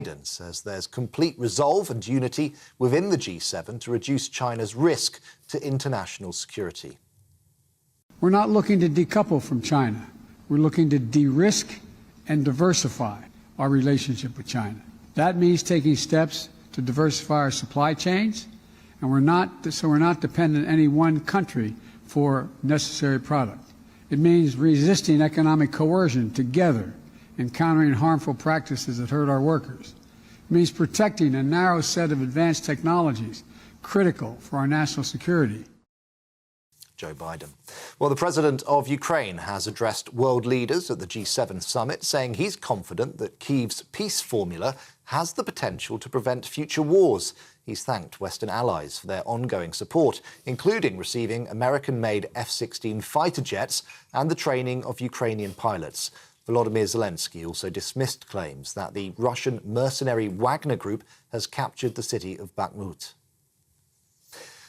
Biden says there's complete resolve and unity within the G7 to reduce China's risk to international security. We're not looking to decouple from China. We're looking to de-risk and diversify our relationship with China. That means taking steps to diversify our supply chains, and we're not dependent on any one country for necessary product. It means resisting economic coercion together and countering harmful practices that hurt our workers. It means protecting a narrow set of advanced technologies critical for our national security. Joe Biden. Well, the president of Ukraine has addressed world leaders at the G7 summit, saying he's confident that Kyiv's peace formula has the potential to prevent future wars. He's thanked Western allies for their ongoing support, including receiving American-made F-16 fighter jets and the training of Ukrainian pilots. Volodymyr Zelensky also dismissed claims that the Russian mercenary Wagner Group has captured the city of Bakhmut.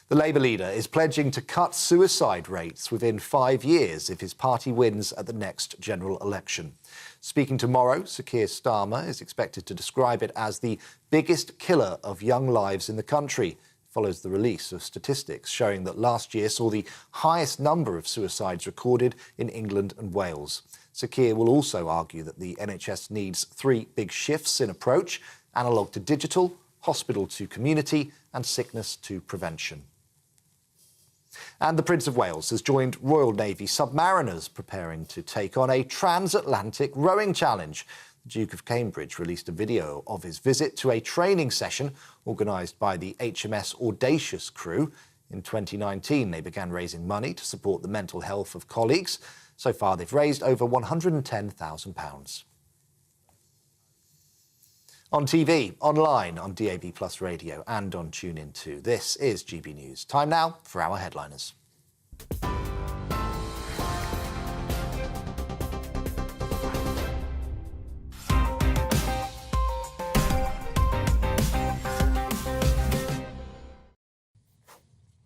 The Labour leader is pledging to cut suicide rates within 5 years if his party wins at the next general election. Speaking tomorrow, Sir Keir Starmer is expected to describe it as the biggest killer of young lives in the country. It follows the release of statistics showing that last year saw the highest number of suicides recorded in England and Wales. Sir Keir will also argue that the NHS needs 3 big shifts in approach: analogue to digital, hospital to community and sickness to prevention. And the Prince of Wales has joined Royal Navy submariners preparing to take on a transatlantic rowing challenge. The Duke of Cambridge released a video of his visit to a training session organised by the HMS Audacious crew. In 2019, they began raising money to support the mental health of colleagues. So far, they've raised over £110,000. On TV, online, on DAB+ radio and on TuneIn too. This is GB News. Time now for our headliners.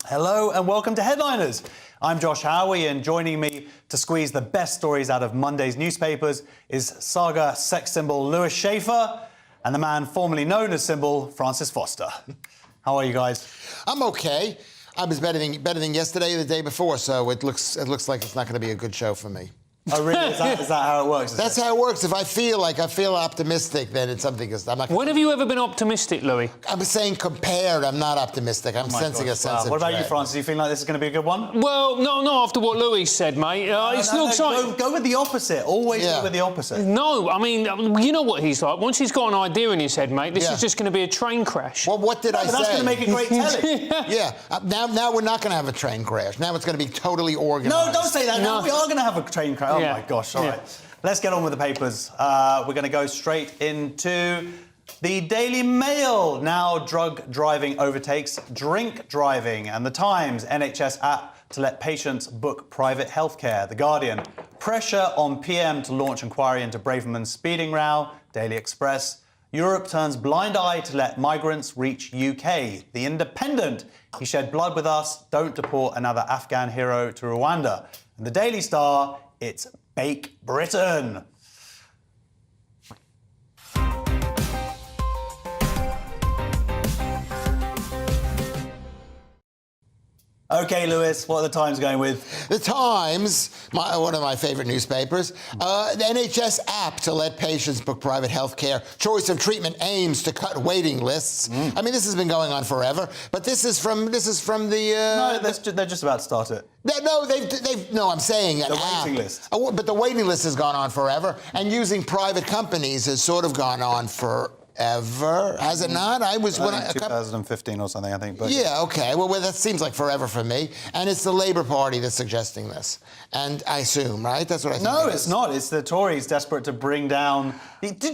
Hello and welcome to Headliners. I'm Josh Howie, and joining me to squeeze the best stories out of Monday's newspapers is saga sex symbol Lewis Schaefer and the man formerly known as Symbol, Francis Foster. How are you guys? I'm okay. I was better than yesterday or the day before, so it looks like it's not going to be a good show for me. Oh, really? Is that how it works? That's how it works. If I feel optimistic, then it's something. I'm not. When have you ever been optimistic, Louis? I'm saying compared. I'm not optimistic. I'm sensing a sense of What about dread. you, Francis? Do you feel like this is going to be a good one? Well, not after what Louis said, mate. Go with the opposite. Always go with the opposite. No, I mean, you know what he's like. Once he's got an idea in his head, mate, this is just going to be a train crash. Well, what did I say? That's going to make a great telly. Yeah. Now we're not going to have a train crash. Now it's going to be totally organized. No, don't say that. No. We are going to have a train crash. Oh, my gosh. All right. Let's get on with the papers. We're going to go straight into the Daily Mail. Now drug driving overtakes drink driving. And the Times, NHS app to let patients book private healthcare. The Guardian, pressure on PM to launch inquiry into Braverman's speeding row. Daily Express, Europe turns blind eye to let migrants reach UK. The Independent, he shed blood with us, don't deport another Afghan hero to Rwanda. And the Daily Star, it's Bake Britain. OK, Lewis, what are the Times going with? The Times, one of my favourite newspapers, the NHS app to let patients book private health care. Choice of treatment aims to cut waiting lists. I mean, this has been going on forever, but this is from the... No, they're just about to start it. No, I'm saying an the app. waiting list. But the waiting list has gone on forever, and using private companies has sort of gone on forever, has it not? 2015 or something, I think. But yeah, okay. Well, that seems like forever for me. And it's the Labour Party that's suggesting this. And I assume, right? That's what I think. No, it's not. It's the Tories desperate to bring down...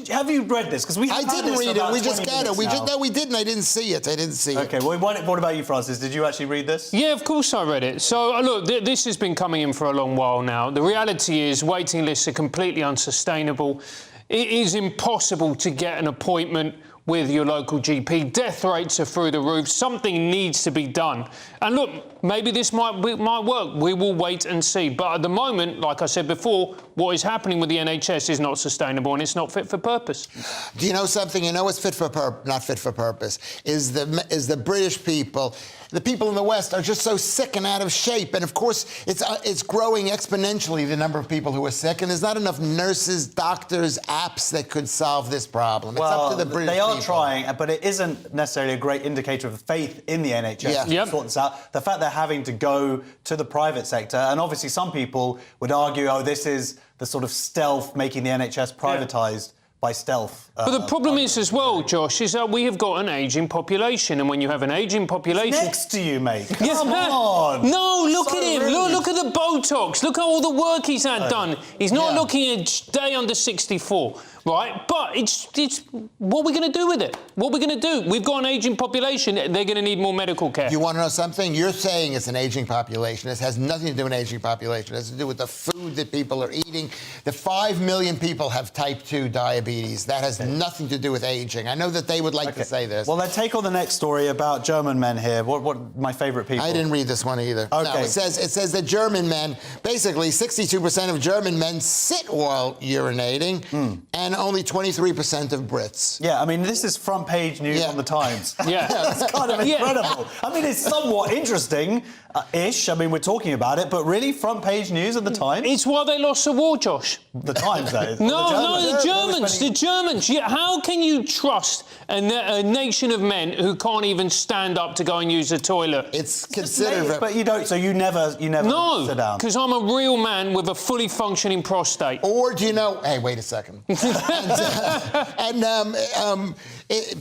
Have you read this? Because I didn't read it. We just got it. We didn't. I didn't see it. Okay, well, what about you, Francis? Did you actually read this? Yeah, of course I read it. So, look, this has been coming in for a long while now. The reality is waiting lists are completely unsustainable. It is impossible to get an appointment with your local GP. Death rates are through the roof. Something needs to be done. And look, maybe this might work. We will wait and see. But at the moment, like I said before, what is happening with the NHS is not sustainable and it's not fit for purpose. Do you know something? You know what's not fit for purpose is the British people. The people in the West are just so sick and out of shape. And of course, it's growing exponentially, the number of people who are sick. And there's not enough nurses, doctors, apps that could solve this problem. It's up to the British people. They are trying, but it isn't necessarily a great indicator of faith in the NHS to sort this out. The fact they're having to go to the private sector, and obviously some people would argue, oh, this is the sort of stealth making the NHS privatised. By stealth. But the problem is as well, Josh, is that we have got an ageing population, and when you have an ageing population... Next to you, mate. Come on. No, look at him. Look at the Botox. Look at all the work he's had done. He's not looking a day under 64, right? But it's what are we going to do with it? What are we going to do? We've got an ageing population. They're going to need more medical care. You want to know something? You're saying it's an ageing population. This has nothing to do with an ageing population. It has to do with the food that people are eating. The 5 million people have type 2 diabetes. That has nothing to do with aging. I know that they would like to say this. Well, then take on the next story about German men here. What my favourite people? I didn't read this one either. Okay. No, it says that German men, basically 62% of German men sit while urinating, and only 23% of Brits. Yeah, I mean, this is front page news on the Times. Yeah. That's kind of incredible. I mean, it's somewhat interesting-ish. I mean, we're talking about it, but really, front page news of the Times? It's why they lost the war, Josh. The Times, that is. No, the Germans. The Germans. Yeah, how can you trust a nation of men who can't even stand up to go and use the toilet? It's considered... But you don't, so you never sit down? No, because I'm a real man with a fully functioning prostate. Or do you know... Hey, wait a second.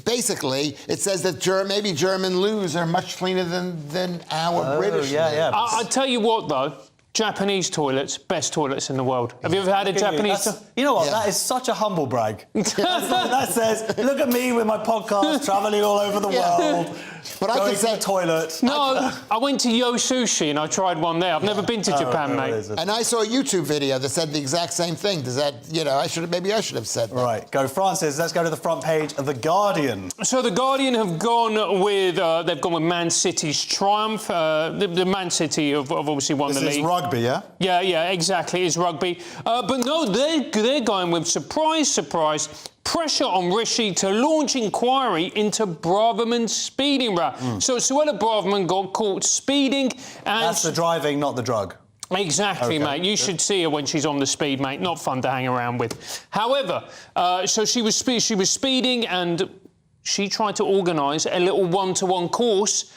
Basically, it says that maybe German loos are much cleaner than our British. Yeah. I tell you what, though. Japanese toilets, best toilets in the world. Have you ever had a Japanese toilet? You know what? That is such a humble brag. That says, look at me with my podcast, travelling all over the world. But I can say to the toilet. No, I went to Yo Sushi and I tried one there. I've never been to Japan, mate. And I saw a YouTube video that said the exact same thing. Does that, maybe I should have said that. Right, go Francis. Let's go to the front page of The Guardian. So The Guardian have gone with, Man City's triumph. The Man City have obviously won the league. This is rugby, yeah? Yeah, exactly. It's rugby. But no, they're going with surprise, pressure on Rishi to launch inquiry into Braverman's speeding rap. So Suella Braverman got caught speeding, and That's the driving, not the drug. Exactly, mate. You should see her when she's on the speed, mate. Not fun to hang around with. However, so she was speeding, and she tried to organise a little one-to-one course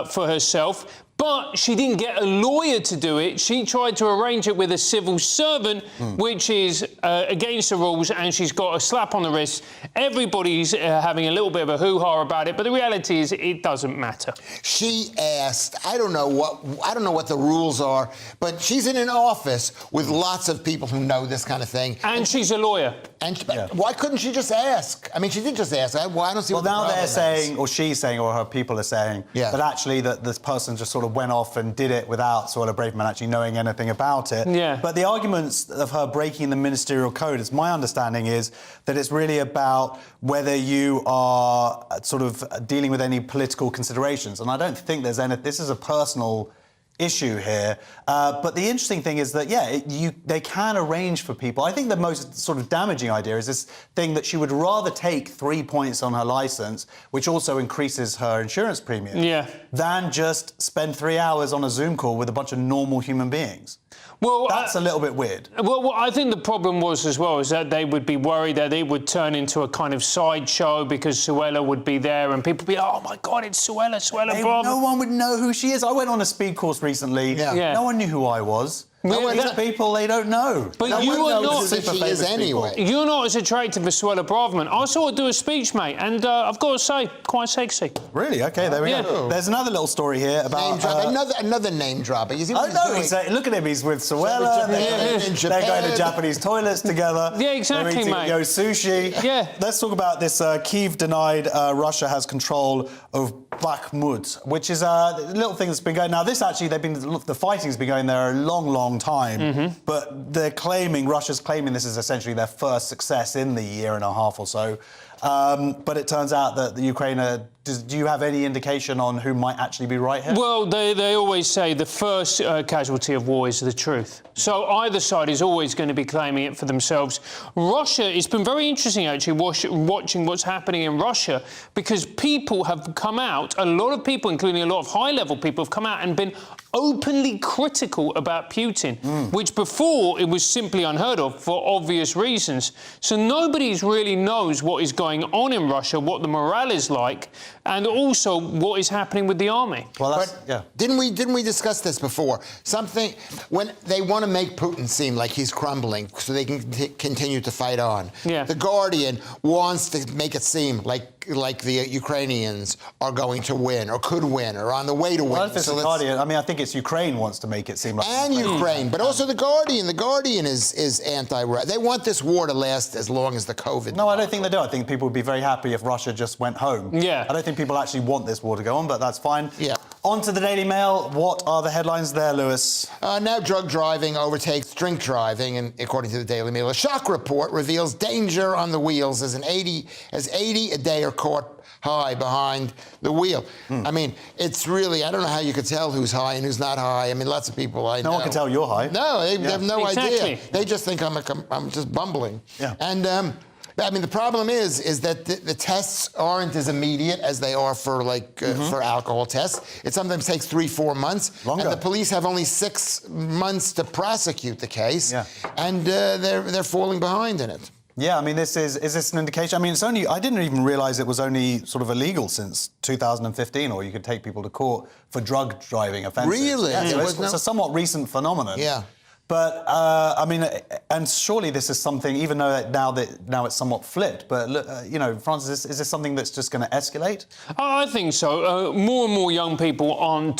for herself. But she didn't get a lawyer to do it. She tried to arrange it with a civil servant, which is against the rules, and she's got a slap on the wrist. Everybody's having a little bit of a hoo-ha about it, but the reality is it doesn't matter. She asked, I don't know what the rules are, but she's in an office with lots of people who know this kind of thing. And she's a lawyer. And why couldn't she just ask? I mean, she did just ask. I don't see what the problem is. Now they're saying, or she's saying, or her people are saying, that actually that this person just sort of went off and did it without Suella Braverman actually knowing anything about it. Yeah. But the arguments of her breaking the ministerial code, as my understanding is, that it's really about whether you are sort of dealing with any political considerations. And I don't think there's any... This is a personal issue here. But the interesting thing is that, they can arrange for people. I think the most sort of damaging idea is this thing that she would rather take 3 points on her licence, which also increases her insurance premium, than just spend 3 hours on a Zoom call with a bunch of normal human beings. Well, that's a little bit weird. Well, I think the problem was as well is that they would be worried that it would turn into a kind of sideshow because Suella would be there and people would be, oh my God, it's Suella Braverman. No one would know who she is. I went on a speed course recently. No one knew who I was. These people, they don't know. But no you are not... As if she is anyway. You're not as attractive as Suella Braverman. I saw her do a speech, mate, and I've got to say, quite sexy. Really? OK, there we go. There's another little story here about... Another name dropper. You see what he's doing? Look at him, he's with Suella. They're going to Japanese toilets together. Yeah, exactly, they're eating mate. Yo Sushi. Yeah. Let's talk about this. Kyiv denied Russia has control of Bakhmut, which is a little thing that's been going... Now, this actually, the fighting's been going there a long time, but Russia's claiming this is essentially their first success in the year and a half or so. But it turns out that the Ukraine do you have any indication on who might actually be right here? Well, they always say the first casualty of war is the truth. So either side is always going to be claiming it for themselves. Russia, it's been very interesting actually watching what's happening in Russia, because people have come out, a lot of people, including a lot of high-level people, have come out and been openly critical about Putin, which before it was simply unheard of for obvious reasons. So nobody really knows what is going on in Russia, what the morale is like, and also what is happening with the army. Well, Didn't we discuss this before? Something when they want to make Putin seem like he's crumbling so they can continue to fight on. Yeah. The Guardian wants to make it seem like the Ukrainians are going to win or could win or on the way to win. Well, if it's the Guardian, I mean, I think it's Ukraine wants to make it seem like... And Ukraine, but also the Guardian. The Guardian is anti-Russia. They want this war to last as long as the COVID. No, I don't think they do. I think people would be very happy if Russia just went home. Yeah. I don't think people actually want this war to go on, but that's fine. Yeah. On to the Daily Mail. What are the headlines there, Lewis? Now drug driving overtakes drink driving, and according to the Daily Mail, a shock report reveals danger on the wheels as 80 a day are caught high behind the wheel. I mean, it's really, I don't know how you could tell who's high and who's not high. I mean, lots of people I know. No one can tell you're high. No, they have no Exactly. idea. They just think I'm just bumbling. Yeah. And I mean, the problem is that the tests aren't as immediate as they are for for alcohol tests. It sometimes takes 3-4 months. Longer. And the police have only 6 months to prosecute the case. Yeah. And they're falling behind in it. Yeah, I mean, is this an indication? I mean, it's only, I didn't even realise it was only sort of illegal since 2015, or you could take people to court for drug driving offences. Really? Yeah, so There it's was a somewhat recent phenomenon. Yeah. But, I mean, and surely this is something, even though now it's somewhat flipped, but, you know, Francis, is this something that's just going to escalate? I think so. More and more young people aren't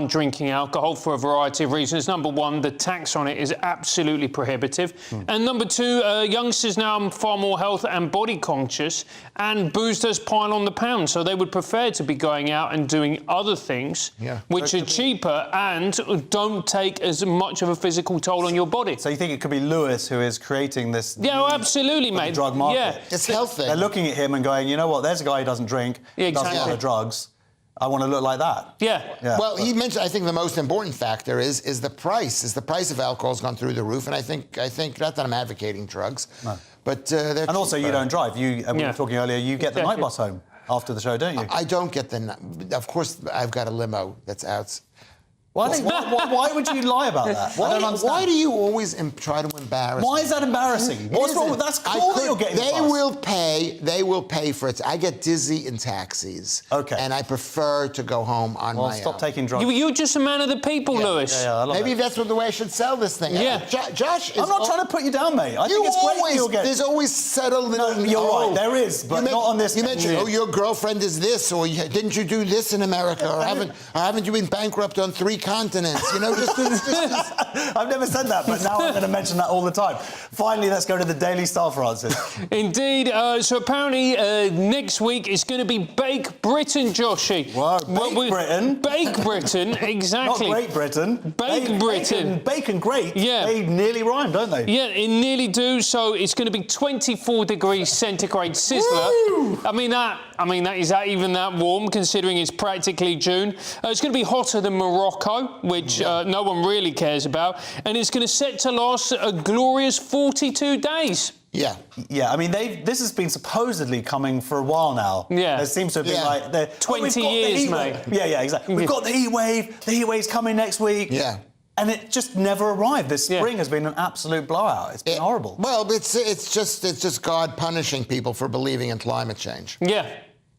drinking alcohol for a variety of reasons. Number one, the tax on it is absolutely prohibitive. And number two, youngsters now are far more health and body conscious, and booze does pile on the pound. So they would prefer to be going out and doing other things, which are cheaper and don't take as much of a physical toll on your body. So you think it could be Lewis who is creating this? Yeah, well, absolutely, mate. Drug market. Yeah, It's healthy. They're looking at him and going, you know what? There's a guy who doesn't drink, Yeah, doesn't exactly. do other drugs. I want to look like that. Yeah. Well, he mentioned, I think the most important factor is the price. The price of alcohol has gone through the roof, and I think not that I'm advocating drugs, but they're And also, you don't drive. We were Yeah. talking earlier. You get the night bus home after the show, don't you? I don't get of course, I've got a limo that's out. Why would you lie about that? I don't understand. Why do you always try to embarrass Why me? is that embarrassing? What's wrong with that's cool that you're getting the They bus. They will pay for it. I get dizzy in taxis. Okay. And I prefer to go home on Well, my stop own. taking drugs. You're just a man of the people, Lewis. Yeah, I love Maybe it. that's the way I should sell this thing. Yeah. Josh is... I'm not trying to put you down, mate. I think it's great that you'll get... There's always subtle little... No, you're right, there is, but not on this... You mentioned, your girlfriend is this, or didn't you do this in America, or haven't you been bankrupt on 3 continents? You know, just I've never said that, but now I'm going to mention that all the time. Finally, let's go to the Daily Star, Francis. Indeed. So apparently next week it's going to be Bake Britain, Joshy. Wow, Bake Britain? Bake Britain, exactly. Not Great Britain. Bake Britain. Bacon great. Yeah. They nearly rhyme, don't they? Yeah, it nearly do. So it's going to be 24 degrees centigrade sizzler. Woo! I mean, is that even that warm, considering it's practically June? It's going to be hotter than Morocco, which no one really cares about, and it's going to set to last a glorious 42 days. Yeah. Yeah, I mean, this has been supposedly coming for a while now. Yeah. There seems to have been like... 20 we've got the years, heat mate. wave. Yeah, exactly. We've got the heat wave. The heat wave's coming next week. Yeah. And it just never arrived. This spring has been an absolute blowout. It's been horrible. Well, it's just God punishing people for believing in climate change. Yeah.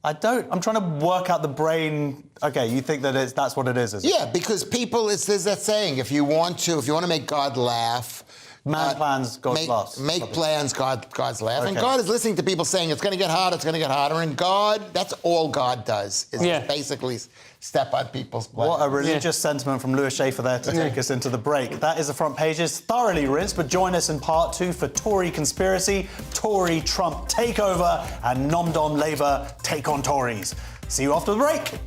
I'm trying to work out the brain. Okay, you think that that's what it is it? Yeah, because people, there's that saying, if you want to make God laugh, Man plans, God laughs. Make plans, God's laugh. Okay. And God is listening to people saying it's going to get hot, it's going to get hotter, and God, that's all God does, is just basically step on people's plans. What a religious sentiment from Lewis Schaefer there to take us into the break. That is the front pages, thoroughly rinsed, but join us in part 2 for Tory conspiracy, Tory Trump takeover, and Nom Dom Labour take on Tories. See you after the break.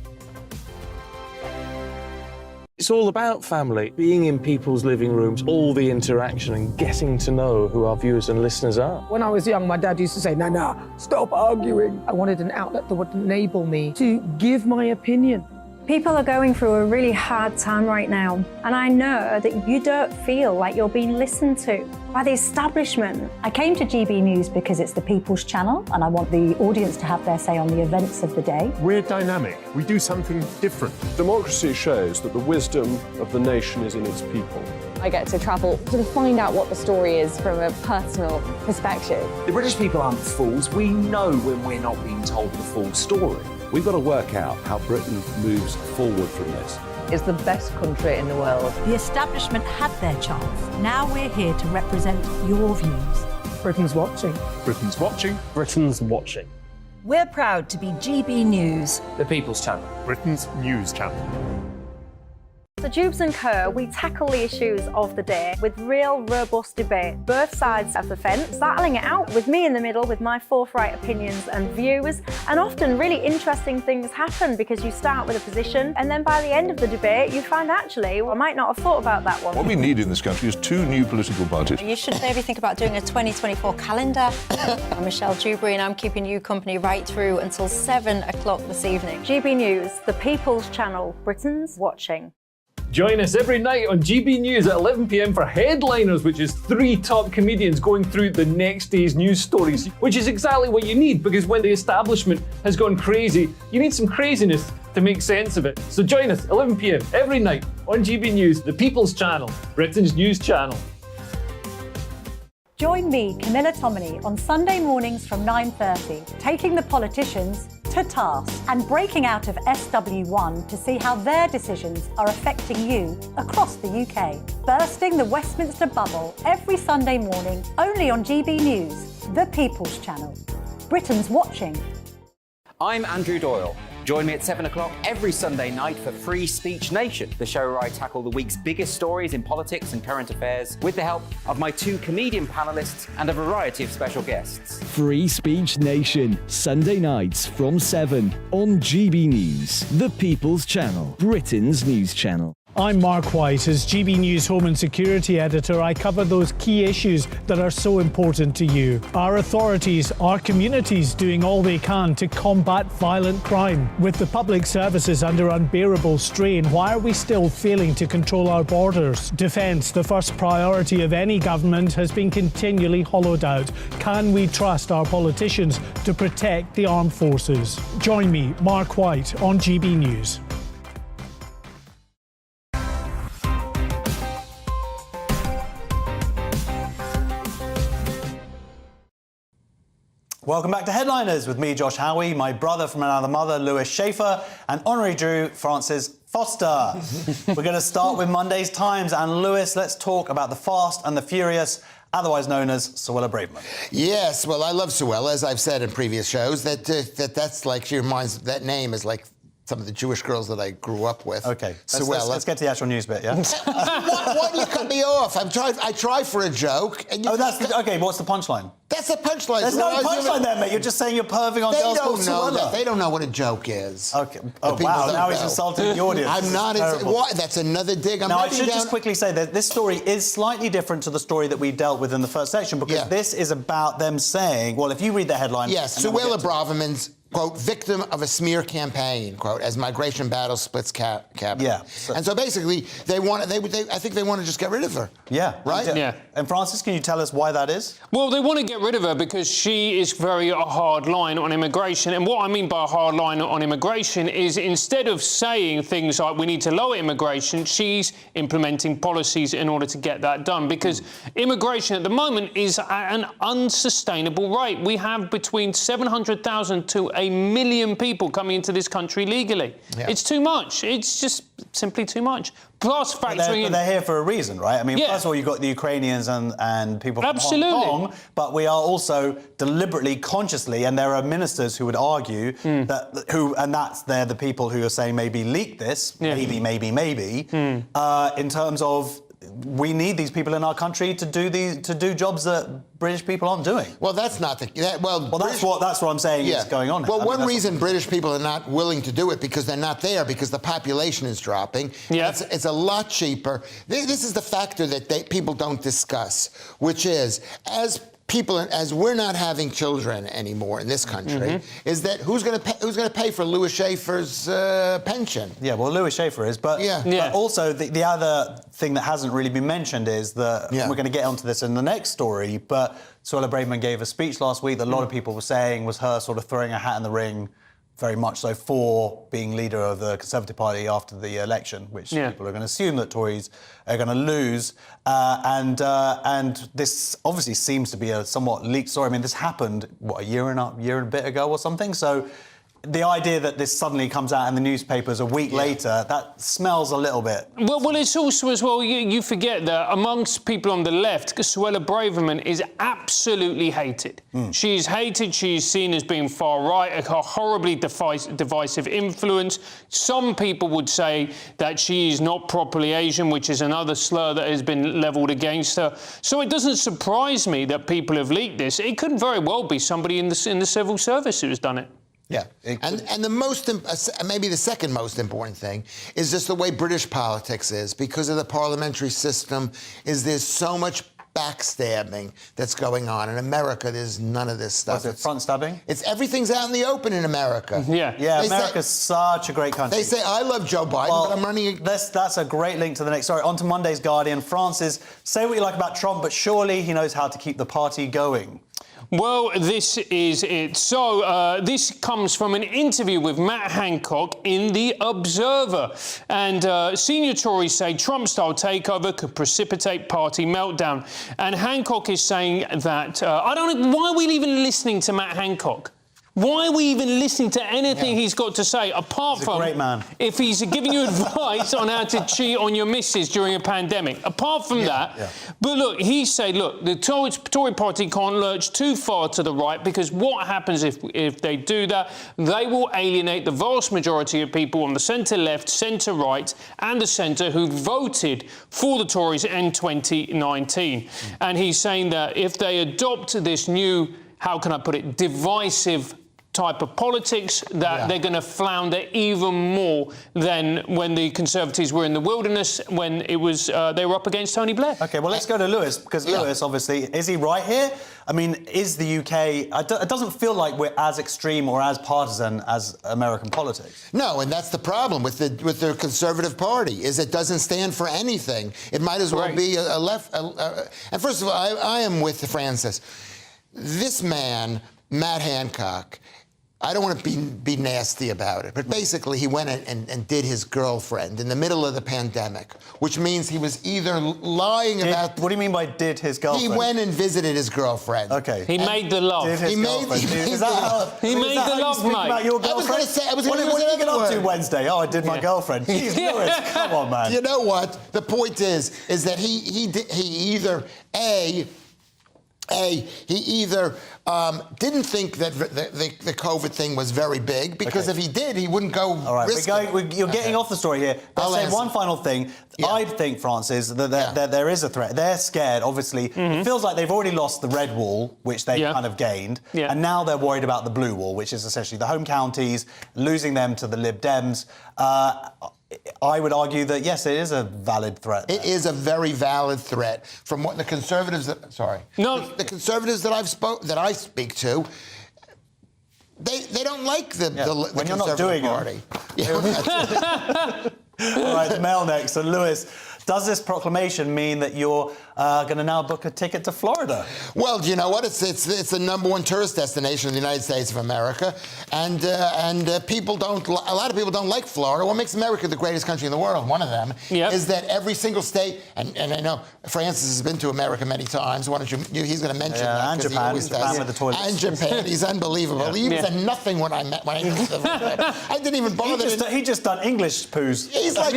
It's all about family, being in people's living rooms, all the interaction and getting to know who our viewers and listeners are. When I was young, my dad used to say, no, stop arguing. I wanted an outlet that would enable me to give my opinion. People are going through a really hard time right now, and I know that you don't feel like you're being listened to by the establishment. I came to GB News because it's the People's Channel, and I want the audience to have their say on the events of the day. We're dynamic. We do something different. Democracy shows that the wisdom of the nation is in its people. I get to travel to find out what the story is from a personal perspective. The British people aren't fools. We know when we're not being told the full story. We've got to work out how Britain moves forward from this. It's the best country in the world. The establishment had their chance. Now we're here to represent your views. Britain's watching. Britain's watching. Britain's watching. We're proud to be GB News. The People's Channel. Britain's news channel. So Jubes and Co, we tackle the issues of the day with real, robust debate, both sides of the fence, battling it out with me in the middle with my forthright opinions and views. And often really interesting things happen because you start with a position and then by the end of the debate you find actually, well, I might not have thought about that one. What we need in this country is 2 new political parties. You should maybe think about doing a 2024 calendar. I'm Michelle Dewberry and I'm keeping you company right through until 7 o'clock this evening. GB News, the People's Channel, Britain's watching. Join us every night on GB News at 11 p.m. for Headliners, which is 3 top comedians going through the next day's news stories, which is exactly what you need, because when the establishment has gone crazy, you need some craziness to make sense of it. So join us 11 p.m. every night on GB News, the People's Channel, Britain's news channel. Join me, Camilla Tominey, on Sunday mornings from 9:30, taking the politicians to task and breaking out of SW1 to see how their decisions are affecting you across the UK. Bursting the Westminster bubble every Sunday morning, only on GB News, the People's Channel. Britain's watching. I'm Andrew Doyle. Join me at 7 o'clock every Sunday night for Free Speech Nation, the show where I tackle the week's biggest stories in politics and current affairs with the help of my 2 comedian panellists and a variety of special guests. Free Speech Nation, Sunday nights from 7 on GB News, the People's Channel, Britain's news channel. I'm Mark White. As GB News Home and Security Editor, I cover those key issues that are so important to you. Our authorities, our communities doing all they can to combat violent crime. With the public services under unbearable strain, why are we still failing to control our borders? Defence, the first priority of any government, has been continually hollowed out. Can we trust our politicians to protect the armed forces? Join me, Mark White, on GB News. Welcome back to Headliners with me, Josh Howie, my brother from another mother, Lewis Schaefer, and honorary Drew, Francis Foster. We're going to start with Monday's Times. And Lewis, let's talk about the Fast and the Furious, otherwise known as Suella Braverman. Yes, well, I love Suella, as I've said in previous shows. That's like, she reminds, that name is like some of the Jewish girls that I grew up with. Okay, Suella. let's get to the actual news bit, yeah? Why do you cut me off? I try for a joke. And you okay, what's the punchline? That's the punchline. There's no punchline there, mate. You're just saying you're perving on girls called Suella. They don't know what a joke is. Okay. Oh, wow. Now he's insulting the audience. I'm not. That's another dig. Now, I should just quickly say that this story is slightly different to the story that we dealt with in the first section, because this is about them saying, well, if you read the headline... Yes, Suella Braverman's, quote, victim of a smear campaign, quote, as migration battle splits cabinet. Yeah. And so basically, I think they want to just get rid of her. Yeah. Right? Yeah. And Francis, can you tell us why that is? Well, they want to get rid of her because she is very a hard line on immigration. And what I mean by a hard line on immigration is instead of saying things like we need to lower immigration, she's implementing policies in order to get that done. Because immigration at the moment is at an unsustainable rate. We have between 700,000 to 1 million people coming into this country legally. Yeah. It's too much. It's just simply too much. Plus factoring in... But they're here for a reason, right? I mean, first of all, you've got the Ukrainians and people from Hong Kong, but we are also deliberately, consciously, and there are ministers who would argue that, they're the people who are saying maybe leak this, maybe, in terms of we need these people in our country to do jobs that British people aren't doing. Well, that's not the that's what I'm saying is going on. Well, one reason British people are not willing to do it because they're not there, because the population is dropping. Yeah, it's a lot cheaper. This is the factor that people don't discuss, which is as we're not having children anymore in this country, is that who's going to pay for Louis Schaefer's pension? Yeah, well, Louis Schaefer is, but also the other thing that hasn't really been mentioned is that we're going to get onto this in the next story. But Suella Braverman gave a speech last week that a lot of people were saying was her sort of throwing a hat in the ring, very much so, for being leader of the Conservative Party after the election, which people are going to assume that Tories are going to lose. And this obviously seems to be a somewhat leaked story. I mean, this happened, a year and a bit ago or something? So the idea that this suddenly comes out in the newspapers a week later, that smells a little bit. Well, it's also as well, you forget that amongst people on the left, Suella Braverman is absolutely hated. She's hated, she's seen as being far right, a horribly divisive influence. Some people would say that she is not properly Asian, which is another slur that has been levelled against her. So it doesn't surprise me that people have leaked this. It could very well be somebody in the civil service who has done it. Yeah, and maybe the second most important thing is just the way British politics is, because of the parliamentary system. There's so much backstabbing that's going on in America. There's none of this stuff. Was it front stabbing? Everything's out in the open in America. Yeah. America's such a great country. They say I love Joe Biden, but I'm running. That's a great link to the next story. On to Monday's Guardian. Francis, say what you like about Trump, but surely he knows how to keep the party going. Well, this is it. So, this comes from an interview with Matt Hancock in The Observer. And senior Tories say Trump-style takeover could precipitate party meltdown. And Hancock is saying that... I don't know, why are we even listening to Matt Hancock? Why are we even listening to anything he's got to say, apart from great man. If he's giving you advice on how to cheat on your missus during a pandemic? Apart from that, but look, he said, look, the Tory party can't lurch too far to the right, because what happens if they do that? They will alienate the vast majority of people on the centre-left, centre-right and the centre who voted for the Tories in 2019. And he's saying that if they adopt this new, how can I put it, divisive type of politics, that they're going to flounder even more than when the Conservatives were in the wilderness, when it was they were up against Tony Blair. OK, well, let's go to Lewis, because Lewis, obviously, is he right here? I mean, is the UK... It doesn't feel like we're as extreme or as partisan as American politics. No, and that's the problem with the Conservative Party, is it doesn't stand for anything. It might as well be a left... and first of all, I am with Francis. This man, Matt Hancock, I don't want to be nasty about it, but basically he went and did his girlfriend in the middle of the pandemic, which means he was either lying about... What do you mean by did his girlfriend? He went and visited his girlfriend. OK. He made the love. He made the love, mate. About your girlfriend? What did you get up to Wednesday? Oh, I did my girlfriend. Jeez, Lewis, come on, man. You know what? The point is that he either, he either didn't think that the COVID thing was very big, because if he did, he wouldn't go risk it. You're getting off the story here. I'll say one final thing. I think, Francis, that there is a threat. They're scared, obviously. It feels like they've already lost the red wall, which they kind of gained, and now they're worried about the blue wall, which is essentially the home counties, losing them to the Lib Dems. I would argue that, yes, it is a valid threat. It is a very valid threat. From what the Conservatives... The Conservatives that I speak to, they don't like the when you're Conservative not doing Party. All right, the mail next. So, Lewis, does this proclamation mean that you're going to now book a ticket to Florida? Well, do you know what? It's the #1 tourist destination in the United States of America, and people don't. A lot of people don't like Florida. What makes America the greatest country in the world? One of them is that every single state, and I know Francis has been to America many times. Why don't you? He's going to mention that, and Japan with the toilets. And Japan. He's unbelievable. He said nothing when I I didn't even bother. He just done English poos. He's like,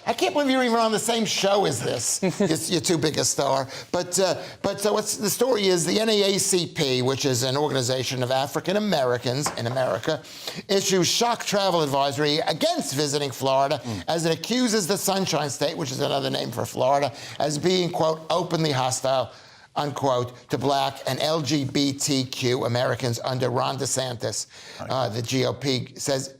I can't believe you're even on the same show as this. It's your too big a star. But so what's the story is the NAACP, which is an organization of African Americans in America, issues shock travel advisory against visiting Florida as it accuses the Sunshine State, which is another name for Florida, as being, quote, openly hostile, unquote, to black and LGBTQ Americans under Ron DeSantis. The GOP says,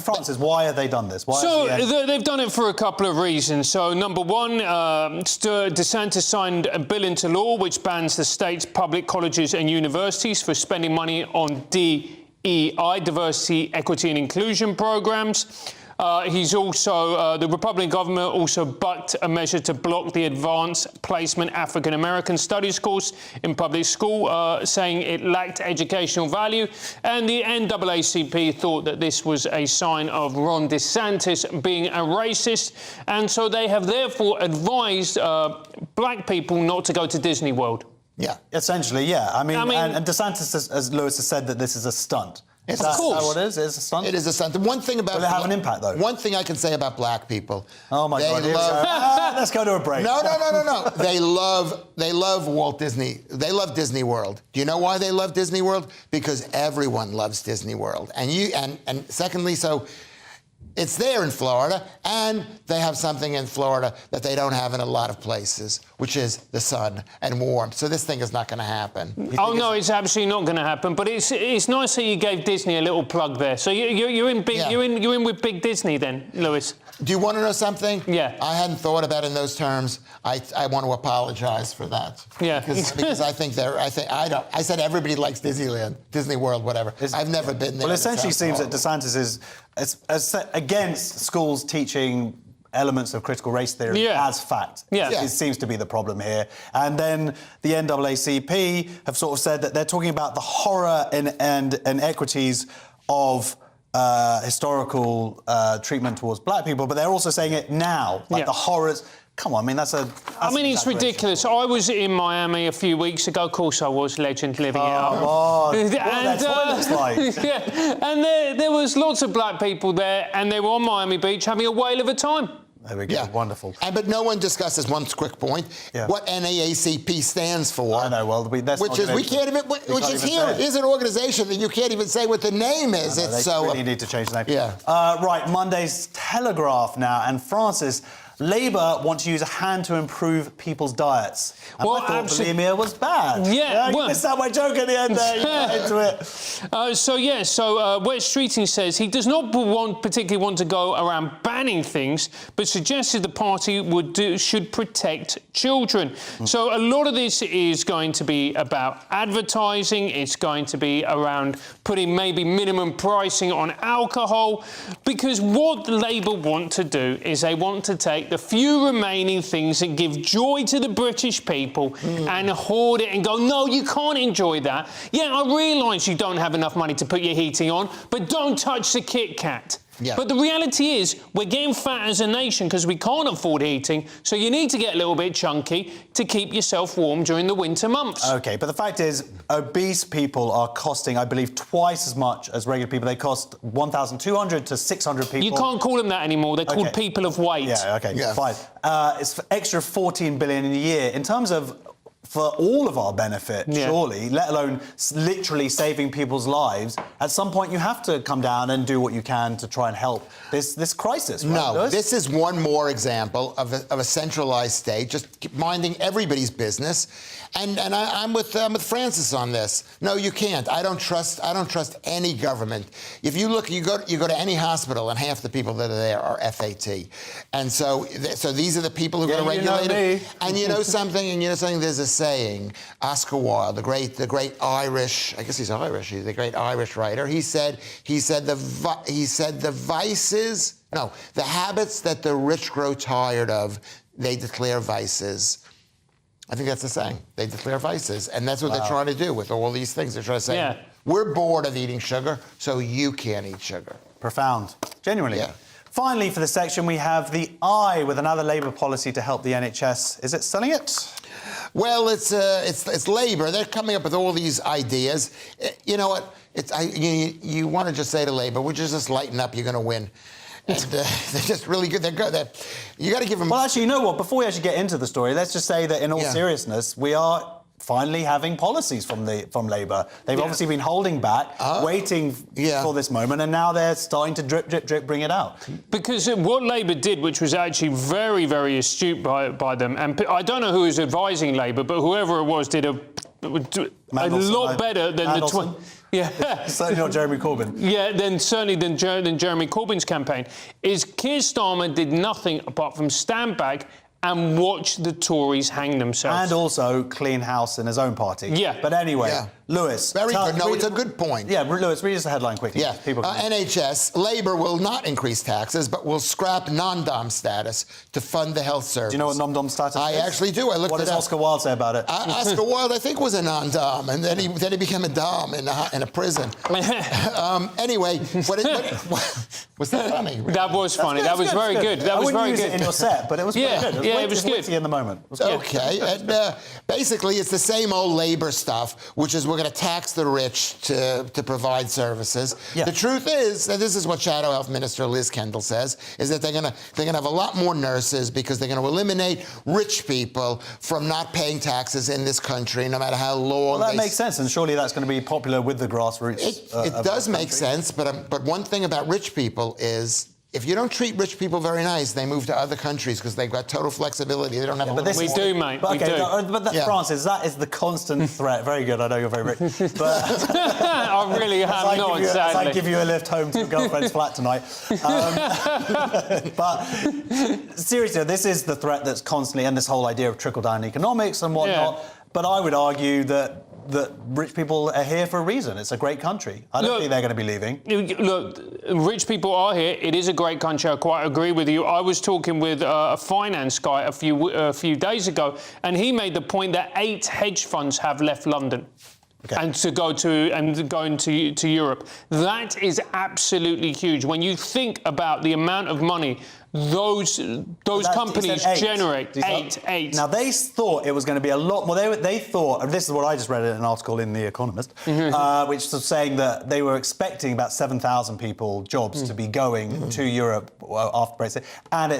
Francis, why have they done this? They've done it for a couple of reasons. So, number one, DeSantis signed a bill into law which bans the state's public colleges and universities for spending money on DEI, diversity, equity and inclusion programs. He's also, the Republican government also bucked a measure to block the advanced placement African American studies course in public school, saying it lacked educational value. And the NAACP thought that this was a sign of Ron DeSantis being a racist. And so they have therefore advised black people not to go to Disney World. Yeah. Essentially, yeah. I mean and DeSantis, as Lewis has said, that this is a stunt. Of course. Is that what it is? It's a stunt? It is a stunt. The one thing about... Will it have an impact, though? One thing I can say about black people... Oh, my God. Here we go. Let's go to a break. No. They love Walt Disney. They love Disney World. Do you know why they love Disney World? Because everyone loves Disney World. And secondly, so... It's there in Florida, and they have something in Florida that they don't have in a lot of places, which is the sun and warmth. So this thing is not going to happen. Oh no, it's absolutely not going to happen. But it's nice that you gave Disney a little plug there. So you're in with Big Disney then, Lewis. Do you want to know something? Yeah. I hadn't thought about it in those terms. I want to apologize for that. Yeah. Because I said everybody likes Disneyland, Disney World, whatever. I've never been there. Well, it essentially seems that DeSantis is against schools teaching elements of critical race theory as fact. It seems to be the problem here. And then the NAACP have sort of said that they're talking about the horror and inequities of historical treatment towards black people, but they're also saying it now, like the horrors. Come on, I mean, that's it's ridiculous. I was in Miami a few weeks ago. Of course I was, legend living it up. Oh, and that's what it looks like. And there was lots of black people there, and they were on Miami Beach having a whale of a time. There we go. Wonderful. But no one discusses one quick point. What NAACP stands for. I know. Well, here's an organization that you can't even say what the name is. They really need to change the name. Yeah. Right. Monday's Telegraph now, and Francis. Labour want to use a hand to improve people's diets. And I thought bulimia was bad. You missed out my joke at the end there. You got into it. Wet Streeting says he does not particularly want to go around banning things, but suggested the party should protect children. So a lot of this is going to be about advertising. It's going to be around putting maybe minimum pricing on alcohol, because what Labour want to do is they want to take the few remaining things that give joy to the British people and hoard it and go, no, you can't enjoy that. Yeah, I realise you don't have enough money to put your heating on, but don't touch the Kit Kat. Yeah. But the reality is we're getting fat as a nation because we can't afford heating, so you need to get a little bit chunky to keep yourself warm during the winter months. OK, but the fact is obese people are costing, I believe, twice as much as regular people. They cost 1,200 to 600 people. You can't call them that anymore. They're called people of weight. Yeah, OK, fine. It's for extra 14 billion in a year. In terms of for all of our benefit, surely, let alone literally saving people's lives, at some point you have to come down and do what you can to try and help this crisis, right? No, this is one more example of a centralized state, just minding everybody's business. And I'm with Francis on this. No, you can't. I don't trust any government. If you look, you go to any hospital, and half the people that are there are FAT, and so these are the people who are going to regulate it. And you know something. There's a saying. Oscar Wilde, the great Irish. I guess he's Irish. He's the great Irish writer. He said the habits that the rich grow tired of, they declare vices. I think that's the saying. They declare vices. And that's what they're trying to do with all these things. They're trying to say, we're bored of eating sugar, so you can't eat sugar. Profound. Genuinely. Yeah. Finally, for this section, we have the Eye with another Labour policy to help the NHS. Is it selling it? Well, it's Labour. They're coming up with all these ideas. You know what? You want to just say to Labour, would you just lighten up? You're going to win. And they're just really good. They're good. You got to give them... Well, actually, you know what? Before we actually get into the story, let's just say that in all seriousness, we are finally having policies from Labour. They've obviously been holding back, waiting for this moment, and now they're starting to drip, drip, drip, bring it out. Because what Labour did, which was actually very, very astute by them, and I don't know who was advising Labour, but whoever it was did a lot better than the... Yeah, certainly not Jeremy Corbyn. Yeah, certainly than Jeremy Corbyn's campaign. Is Keir Starmer did nothing apart from stand back and watch the Tories hang themselves. And also clean house in his own party. Yeah. But anyway, Lewis. Very good. No, it's a good point. Yeah, Lewis, read us the headline quickly. Yeah. NHS, Labour will not increase taxes, but will scrap non-dom status to fund the health service. Do you know what non-dom status is? I actually do. I looked What it does up. Oscar Wilde say about it? Oscar Wilde, I think, was a non-dom, and then he became a dom in a prison. Anyway, was that funny? That was funny. That was very good. That was very good. I wouldn't use it in your set, but it was pretty good. It was good. Witty in the moment. Okay. And, basically, it's the same old Labour stuff, which is we're going to tax the rich to provide services. Yeah. The truth is, and this is what Shadow Health Minister Liz Kendall says, is that they're going to have a lot more nurses because they're going to eliminate rich people from not paying taxes in this country, no matter how long. Well, that makes sense, and surely that's going to be popular with the grassroots. It does make sense, but one thing about rich people is, if you don't treat rich people very nice, they move to other countries because they've got total flexibility. They don't have. We do, mate. But, we do. But Francis, that is the constant threat. Very good. I know you're very rich, but I really have not. As I give you a lift home to your girlfriend's flat tonight. But seriously, this is the threat that's constantly, and this whole idea of trickle-down economics and whatnot. Yeah. But I would argue that rich people are here for a reason. It's a great country. I don't think they're going to be leaving. Look, rich people are here. It is a great country. I quite agree with you. I was talking with a finance guy a few days ago, and he made the point that 8 hedge funds have left London. Okay. And to go to Europe. That is absolutely huge. When you think about the amount of money those companies generate, eight. Now, they thought it was going to be a lot more. They thought, and this is what I just read in an article in The Economist, which was saying that they were expecting about 7,000 jobs to be going to Europe after Brexit, and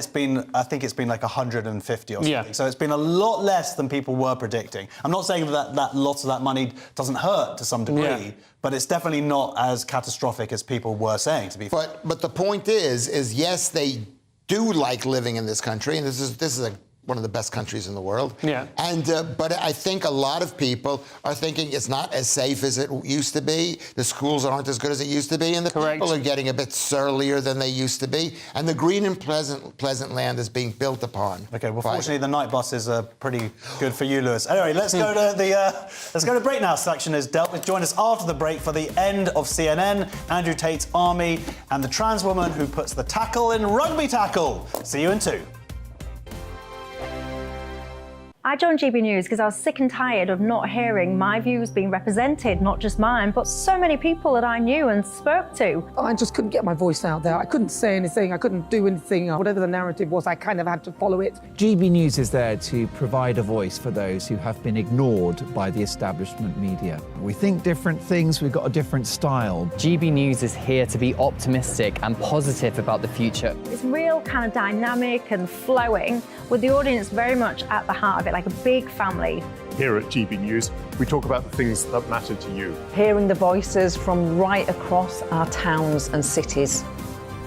I think it's been like 150 or something. Yeah. So it's been a lot less than people were predicting. I'm not saying that lots of that money doesn't hurt to some degree, but it's definitely not as catastrophic as people were saying, to be fair. But the point is yes, they do like living in this country, and this is one of the best countries in the world. Yeah. And but I think a lot of people are thinking it's not as safe as it used to be. The schools aren't as good as it used to be, and the people are getting a bit surlier than they used to be. And the green and pleasant land is being built upon. Okay. Well, fortunately, the night buses are pretty good for you, Lewis. Anyway, let's go to break now. Section is dealt with. Join us after the break for the end of CNN, Andrew Tate's army, and the trans woman who puts the tackle in rugby tackle. See you in 2. I joined GB News because I was sick and tired of not hearing my views being represented, not just mine, but so many people that I knew and spoke to. I just couldn't get my voice out there. I couldn't say anything. I couldn't do anything. Whatever the narrative was, I kind of had to follow it. GB News is there to provide a voice for those who have been ignored by the establishment media. We think different things, we've got a different style. GB News is here to be optimistic and positive about the future. It's real kind of dynamic and flowing, with the audience very much at the heart of it, like a big family. Here at GB News, we talk about the things that matter to you. Hearing the voices from right across our towns and cities,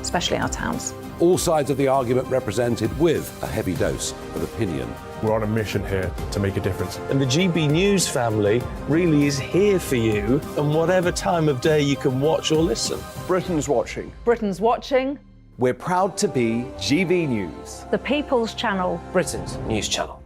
especially our towns. All sides of the argument represented with a heavy dose of opinion. We're on a mission here to make a difference. And the GB News family really is here for you, and whatever time of day you can watch or listen. Britain's watching. Britain's watching. We're proud to be GB News, the People's Channel, Britain's news channel.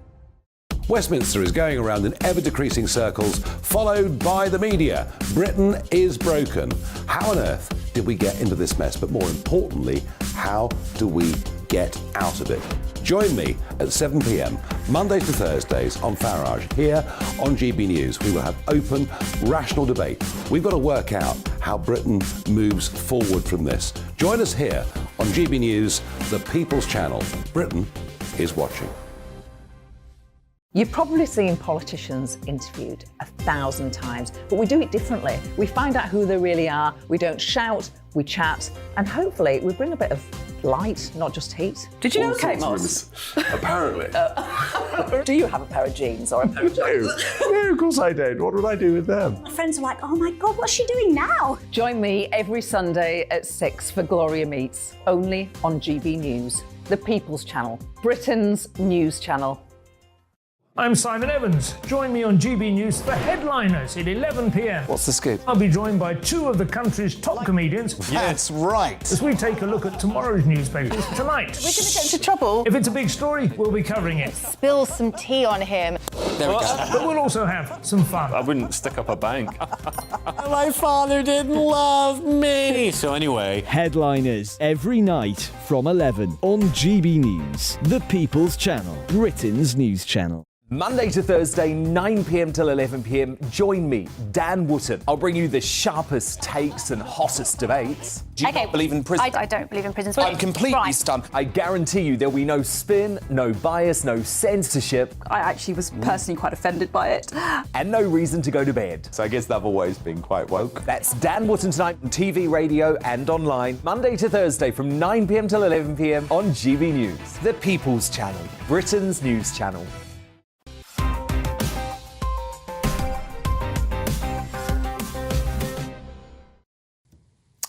Westminster is going around in ever-decreasing circles, followed by the media. Britain is broken. How on earth did we get into this mess? But more importantly, how do we get out of it? Join me at 7 p.m, Mondays to Thursdays on Farage, here on GB News. We will have open, rational debate. We've got to work out how Britain moves forward from this. Join us here on GB News, the People's Channel. Britain is watching. You've probably seen politicians interviewed 1,000 times, but we do it differently. We find out who they really are, we don't shout, we chat, and hopefully we bring a bit of light, not just heat. Did you know, All Kate sorts Moss? of women. Apparently. Do you have a pair of jeans or a pair of jeans? No, of course I don't. What would I do with them? My friends are like, oh my God, what's she doing now? Join me every Sunday at 6 for Gloria Meets, only on GB News, the People's Channel, Britain's news channel. I'm Simon Evans. Join me on GB News for Headliners at 11 p.m. What's the scoop? I'll be joined by two of the country's top comedians. That's right. As we take a look at tomorrow's newspapers tonight. We're going to get into trouble. If it's a big story, we'll be covering it. Spill some tea on him. There we go. But we'll also have some fun. I wouldn't stick up a bank. My father didn't love me. So anyway. Headliners every night from 11 on GB News, the People's Channel, Britain's news channel. Monday to Thursday, 9 p.m. till 11 p.m. Join me, Dan Wootton. I'll bring you the sharpest takes and hottest debates. Do you not believe in prison? I don't believe in prisons. I'm completely stunned. I guarantee you there'll be no spin, no bias, no censorship. I actually was personally quite offended by it. And no reason to go to bed. So I guess they've always been quite woke. That's Dan Wootton tonight on TV, radio and online. Monday to Thursday from 9 p.m. till 11 p.m. on GB News. The People's Channel, Britain's news channel.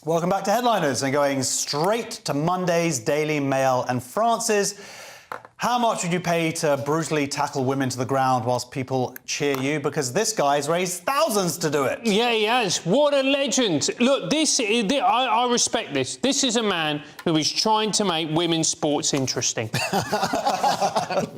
Welcome back to Headliners, and going straight to Monday's Daily Mail. And Francis, how much would you pay to brutally tackle women to the ground whilst people cheer you? Because this guy's raised thousands to do it. Yeah, he has. What a legend. Look, I respect this. This is a man who is trying to make women's sports interesting.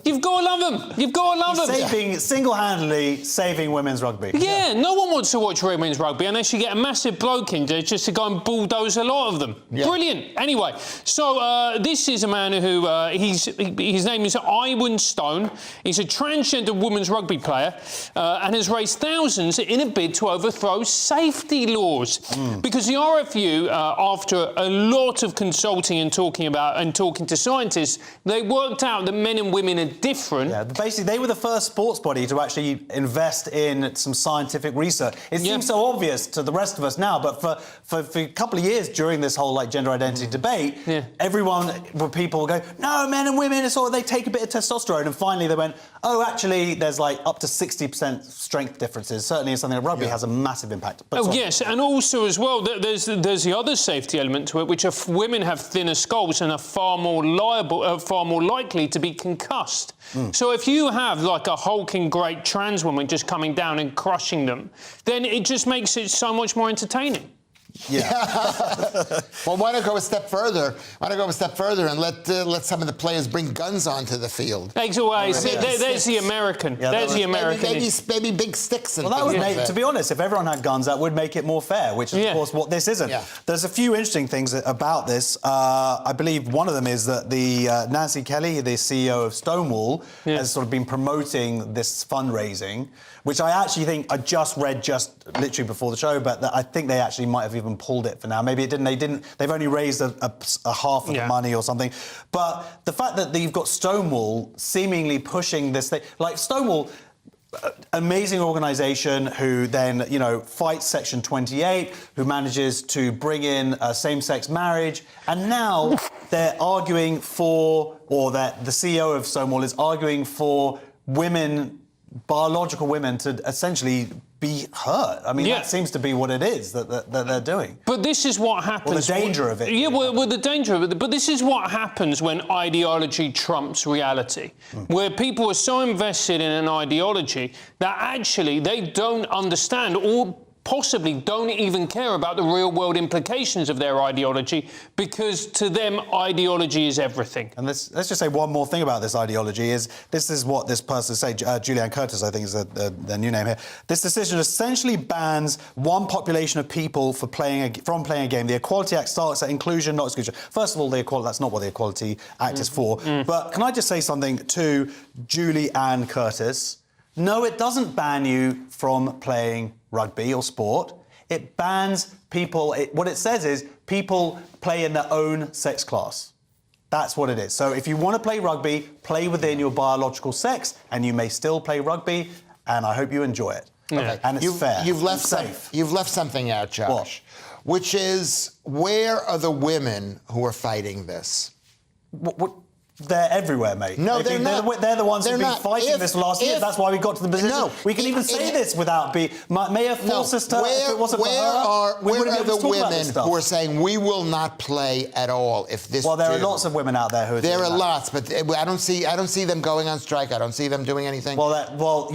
You've got to love him. You've got to love him. Single-handedly saving women's rugby. Yeah, no one wants to watch women's rugby unless you get a massive bloke in there just to go and bulldoze a lot of them. Yeah. Brilliant. Anyway, so this is a man who, his name is Iwan Stone. He's a transgender women's rugby player and has raised thousands in a bid to overthrow safety laws. Because the RFU, after a lot of consulting and talking to scientists, they worked out that men and women are different. Yeah, basically, they were the first sports body to actually invest in some scientific research. It seems so obvious to the rest of us now, but for a couple of years during this whole gender identity debate, people go, no, men and women are they take a bit of testosterone, and finally they went, oh, actually, there's up to 60% strength differences. Certainly, something like rugby has a massive impact. But yes, and also as well, there's the other safety element to it, which women have thinner skulls and are far more likely to be concussed. So if you have a hulking great trans woman just coming down and crushing them, then it just makes it so much more entertaining. Yeah. Well, why not go a step further? And let some of the players bring guns onto the field? There's the American. There's the American. Maybe big sticks. And that would make, to be honest, if everyone had guns, that would make it more fair, which is, of course, what this isn't. Yeah. There's a few interesting things about this. I believe one of them is that the Nancy Kelly, the CEO of Stonewall, has sort of been promoting this fundraising, which I actually think I just read literally before the show, but I think they actually might have even pulled it for now. Maybe it didn't. They've only raised a half of the money or something. But the fact that you've got Stonewall seemingly pushing this thing, Stonewall, amazing organisation who then, fights Section 28, who manages to bring in same-sex marriage, and now they're arguing for, or that the CEO of Stonewall is arguing for biological women to essentially be hurt. I mean, that seems to be what it is that they're doing. But this is what happens. Well, the danger of it. Yeah, well, the danger of it. But this is what happens when ideology trumps reality, where people are so invested in an ideology that actually they don't understand or possibly don't even care about the real-world implications of their ideology, because to them, ideology is everything. And let's just say one more thing about this ideology this is what this person said, Julianne Curtis, I think is their new name here. This decision essentially bans one population of people from playing a game. The Equality Act starts at inclusion, not exclusion. First of all, that's not what the Equality Act is for. But can I just say something to Julianne Curtis? No, it doesn't ban you from playing rugby or sport. It bans people. What it says is people play in their own sex class. That's what it is. So if you want to play rugby, play within your biological sex, and you may still play rugby, and I hope you enjoy it. Okay. And it's fair. You've left something out, Josh. which is, where are the women who are fighting this? They're everywhere, mate. No, they're not. They're the ones who've been not. fighting this last year. That's why we got to the position. No, we can even say this without being... May have forced us to... If it wasn't for her, where are the women who are saying, we will not play at all if this... Well, there are lots of women out there who are There doing are that. lots, but I don't see them going on strike. I don't see them doing anything. Well,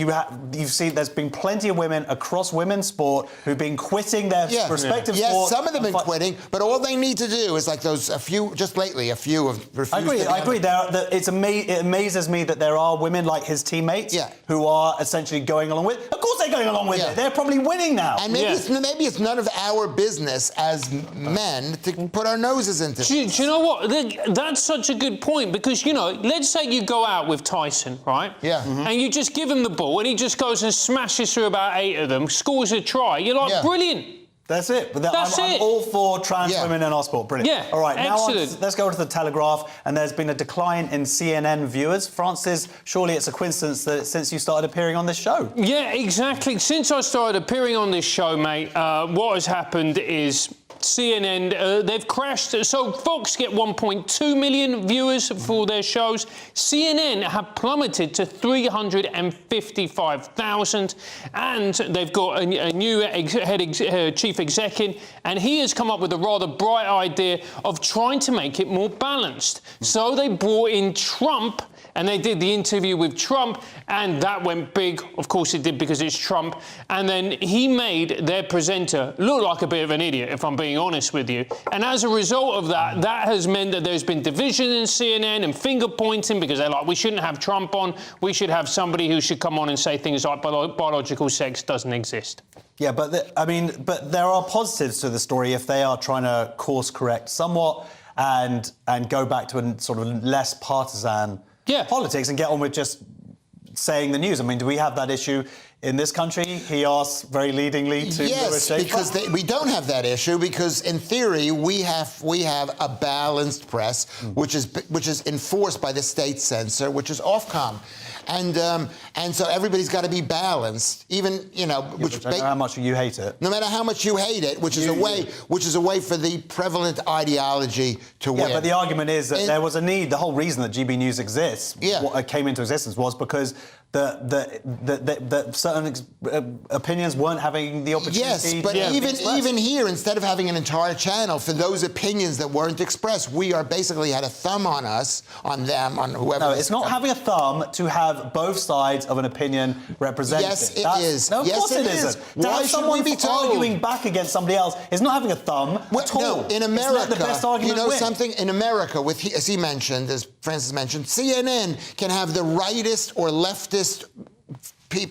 you've seen there's been plenty of women across women's sport who've been quitting their respective yes, sport. some of them have been quitting, but all they need to do is like those, a few, just lately, a few have refused I agree. It amazes me that there are women like his teammates who are essentially going along with. Of course, they're going along with it. They're probably winning now. And maybe it's none of our business as men to put our noses into this. Do you know what? That's such a good point because, you know, let's say you go out with Tyson, right? Yeah. And you just give him the ball and he just goes and smashes through about 8 of them, scores a try. You're like, brilliant. That's it. But That's I'm all for trans women in our sport. Brilliant. Yeah, all right, now excellent. let's go to the Telegraph. And there's been a decline in CNN viewers. Francis, surely it's a coincidence that since you started appearing on this show. Yeah, exactly. Since I started appearing on this show, mate, what has happened is CNN, they've crashed. So Fox get 1.2 million viewers for their shows. CNN have plummeted to 355,000. And they've got a new chief exec in, and he has come up with a rather bright idea of trying to make it more balanced. So they brought in Trump, and they did the interview with Trump, and that went big. Of course it did, because it's Trump. And then he made their presenter look like a bit of an idiot, if I'm being honest with you. And as a result of that, that has meant that there's been division in CNN and finger pointing, because they're like, we shouldn't have Trump on. We should have somebody who should come on and say things like biological sex doesn't exist. Yeah, but there are positives to the story if they are trying to course correct somewhat and go back to a sort of less partisan politics and get on with just saying the news. I mean, do we have that issue in this country? He asks very leadingly to Lewis Schaefer. Because we don't have that issue, because in theory we have a balanced press, which is enforced by the state censor, which is Ofcom. And so everybody's got to be balanced, even, you know, no matter how much you hate it. No matter how much you hate it, which is a way for the prevalent ideology to win. Yeah, but the argument is that there was a need. The whole reason that GB News exists, came into existence, was because the certain opinions weren't having the opportunity. Yes, but even here, instead of having an entire channel for those opinions that weren't expressed, we are basically had a thumb on us, on them, on whoever. No, it's not having a thumb to have both sides of an opinion represented. Yes, it is. No, of course it isn't. Why should we be told? Arguing back against somebody else is not having a thumb at all. No, in America, it's let the best argument win. something? In America, as he mentioned, as Francis mentioned, CNN can have the rightist or leftist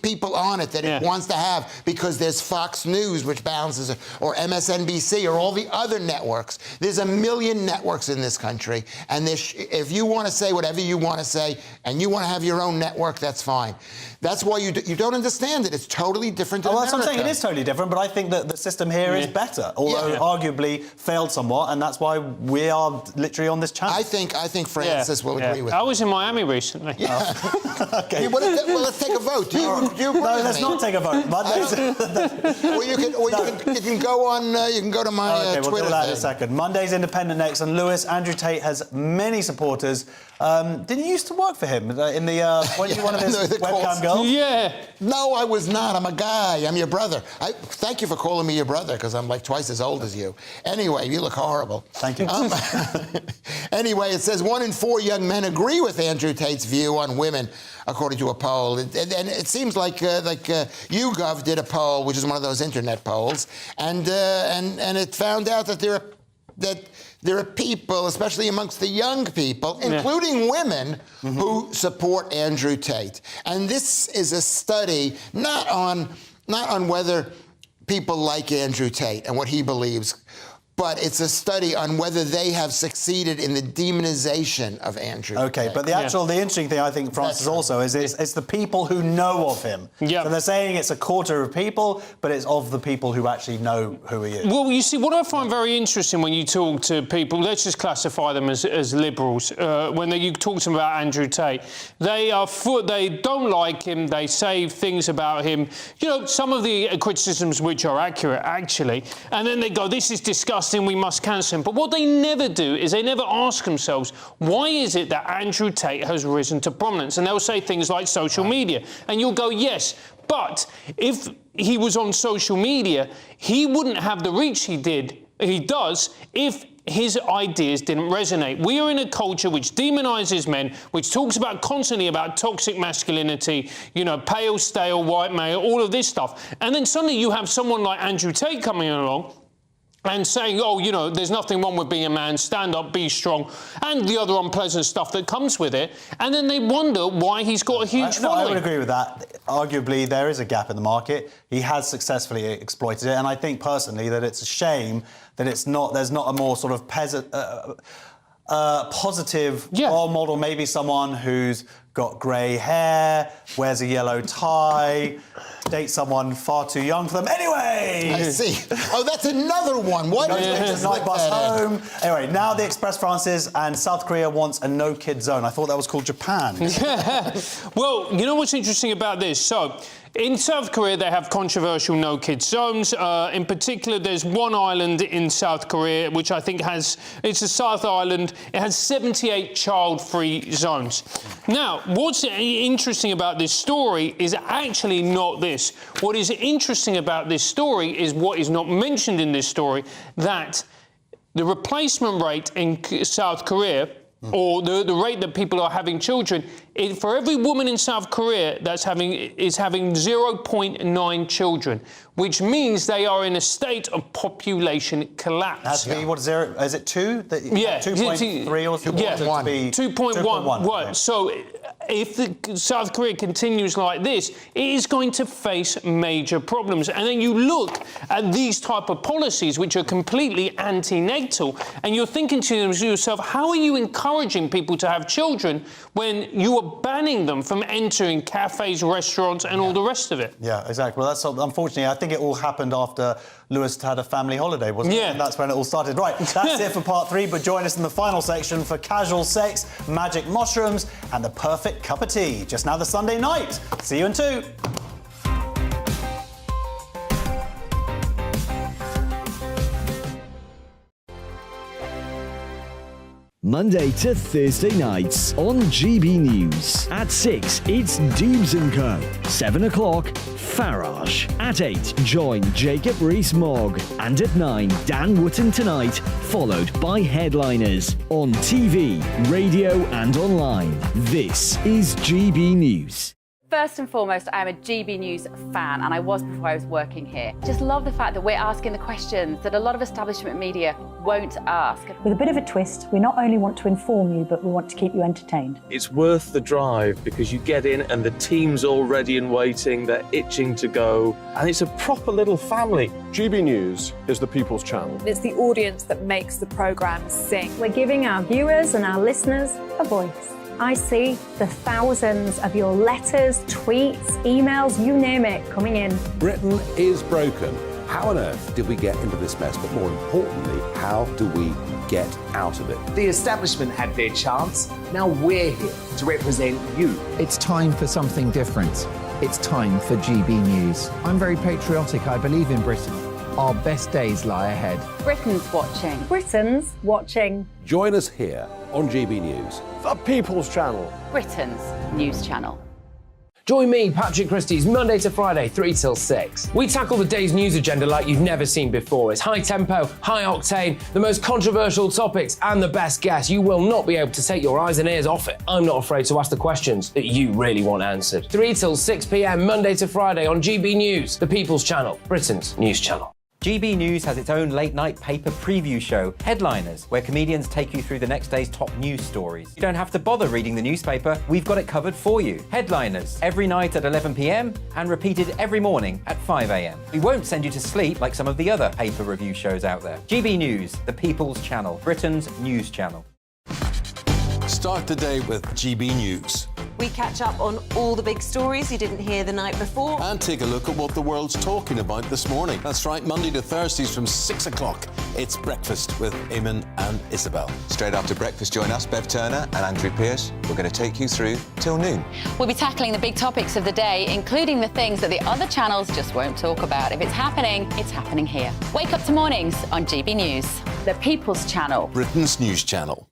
people on it that it wants to have, because there's Fox News, which balances it, or MSNBC, or all the other networks. There's a million networks in this country, and if you want to say whatever you want to say, and you want to have your own network, that's fine. That's why you don't understand it. It's totally different in America. That's what I'm saying. It is totally different, but I think that the system here is better, although arguably failed somewhat, and that's why we are literally on this channel. I think Francis will agree with I was in Miami recently. Okay. Well, let's take a vote. Do you no, let's not take a vote. Or you can go on. You can go to my We'll Twitter do that thing. in a second. Monday's Independent Next, and Andrew Tate has many supporters. Didn't you used to work for him in the? Weren't you one of his webcam girls? Yeah. No, I was not. I'm a guy. I'm your brother. Thank you for calling me your brother, because I'm like twice as old as you. Anyway, you look horrible. Thank you. Anyway, it says 1 in 4 young men agree with Andrew Tate's view on women, according to a poll. And it seems like YouGov did a poll, which is one of those internet polls, and it found out that there are people, especially amongst the young people, including women, who support Andrew Tate. And this is a study not on whether people like Andrew Tate and what he believes. but it's a study on whether they have succeeded in the demonization of Andrew. Okay, but the interesting thing I think, Francis, also is it's the people who know of him. Yeah. So they're saying it's a quarter of people, but it's of the people who actually know who he is. Well, you see, what I find very interesting when you talk to people, let's just classify them as liberals, when you talk to them about Andrew Tate, they don't like him, they say things about him, you know, some of the criticisms which are accurate, actually, and then they go, this is disgusting, we must cancel him. But what they never do is they never ask themselves, why is it that Andrew Tate has risen to prominence? And they'll say things like social media. And you'll go, yes, but if he was on social media, he wouldn't have the reach he does if his ideas didn't resonate. We are in a culture which demonizes men, which talks constantly about toxic masculinity, you know, pale, stale, white male, all of this stuff. And then suddenly you have someone like Andrew Tate coming along and saying, oh, you know, there's nothing wrong with being a man, stand up, be strong, and the other unpleasant stuff that comes with it. And then they wonder why he's got a huge following. I would agree with that. Arguably, there is a gap in the market. He has successfully exploited it, and I think personally that it's a shame that there's not a more sort of positive role model, maybe someone who's got grey hair, wears a yellow tie, dates someone far too young for them. Anyway! I see. Oh, that's another one. What is the night bus home? Anyway, now the Express Francis and South Korea wants a no-kid zone. I thought that was called Japan. Well, you know what's interesting about this? So, in South Korea, they have controversial no-kid zones. In particular, there's one island in South Korea, which I think it's a South Island. It has 78 child-free zones. Now, what's interesting about this story is actually not this. What is interesting about this story is what is not mentioned in this story, that the replacement rate in South Korea, or the rate that people are having children, for every woman in South Korea is having 0.9 children, which means they are in a state of population collapse. Has to be, what, zero? Is it 2? Yeah. 2.3 or 2.1? 2.1. Right. So if South Korea continues like this, it is going to face major problems. And then you look at these type of policies, which are completely anti-natal, and you're thinking to yourself, how are you encouraging people to have children when you are banning them from entering cafes, restaurants, and all the rest of it? Yeah, exactly. Well, that's unfortunately, I think it all happened after Lewis had a family holiday, wasn't it? Yeah. And that's when it all started. Right, that's it for part 3, but join us in the final section for casual sex, magic mushrooms, and the perfect cup of tea. Just now, the Sunday night. See you in 2. Monday to Thursday nights on GB News. At 6, it's Dubes & Co. 7 o'clock, Farage. At 8, join Jacob Rees-Mogg. And at 9, Dan Wootton Tonight, followed by Headliners. On TV, radio and online. This is GB News. First and foremost, I'm a GB News fan, and I was before I was working here. Just love the fact that we're asking the questions that a lot of establishment media won't ask. With a bit of a twist, we not only want to inform you, but we want to keep you entertained. It's worth the drive because you get in and the team's all ready and waiting, they're itching to go, and it's a proper little family. GB News is the people's channel. It's the audience that makes the programme sing. We're giving our viewers and our listeners a voice. I see the thousands of your letters, tweets, emails, you name it, coming in. Britain is broken. How on earth did we get into this mess? But more importantly, how do we get out of it? The establishment had their chance. Now we're here to represent you. It's time for something different. It's time for GB News. I'm very patriotic. I believe in Britain. Our best days lie ahead. Britain's watching. Britain's watching. Join us here on GB News. The People's Channel. Britain's news channel. Join me, Patrick Christie's Monday to Friday, 3 till 6. We tackle the day's news agenda like you've never seen before. It's high tempo, high octane, the most controversial topics, and the best guests. You will not be able to take your eyes and ears off it. I'm not afraid to ask the questions that you really want answered. 3 till 6 p.m, Monday to Friday on GB News, the People's Channel, Britain's news channel. GB News has its own late-night paper preview show, Headliners, where comedians take you through the next day's top news stories. You don't have to bother reading the newspaper, we've got it covered for you. Headliners, every night at 11 p.m. and repeated every morning at 5 a.m. We won't send you to sleep like some of the other paper review shows out there. GB News, the People's Channel, Britain's news channel. Start the day with GB News. We catch up on all the big stories you didn't hear the night before. And take a look at what the world's talking about this morning. That's right, Monday to Thursdays from 6 o'clock. It's Breakfast with Eamon and Isabel. Straight after breakfast, join us, Bev Turner and Andrew Pearce. We're going to take you through till noon. We'll be tackling the big topics of the day, including the things that the other channels just won't talk about. If it's happening here. Wake up to mornings on GB News, the People's Channel. Britain's news channel.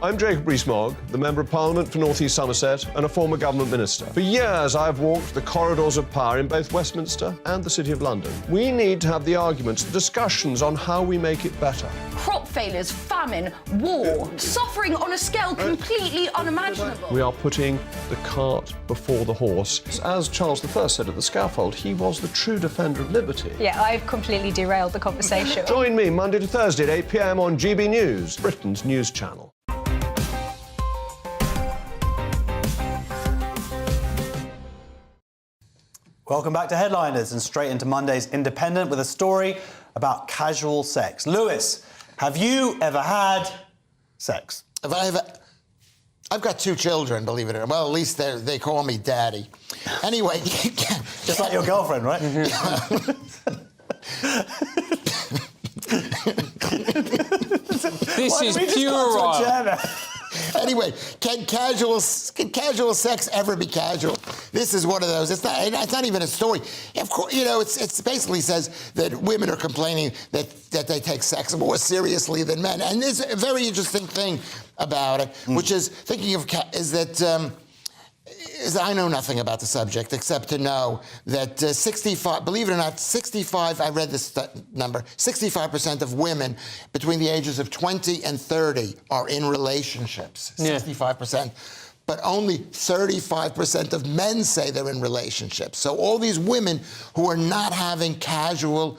I'm Jacob Rees-Mogg, the Member of Parliament for North East Somerset and a former government minister. For years, I've walked the corridors of power in both Westminster and the City of London. We need to have the arguments, the discussions on how we make it better. Crop failures, famine, war, suffering on a scale completely unimaginable. We are putting the cart before the horse. As Charles I said at the scaffold, he was the true defender of liberty. Yeah, I've completely derailed the conversation. Join me Monday to Thursday at 8 p.m. on GB News, Britain's news channel. Welcome back to Headliners and straight into Monday's Independent with a story about casual sex. Lewis, have you ever had sex? Have I ever... I've got 2 children, believe it or not. Well, at least they call me daddy. Anyway... Just like your girlfriend, right? This is puerile. Anyway, can casual sex ever be casual? This is one of those. It's not even a story. Of course, you know, it basically says that women are complaining that they take sex more seriously than men. And there's a very interesting thing about it, which is thinking of is I know nothing about the subject except to know that 65, believe it or not, 65, I read this number, 65% of women between the ages of 20 and 30 are in relationships. 65%. But only 35% of men say they're in relationships. So all these women who are not having casual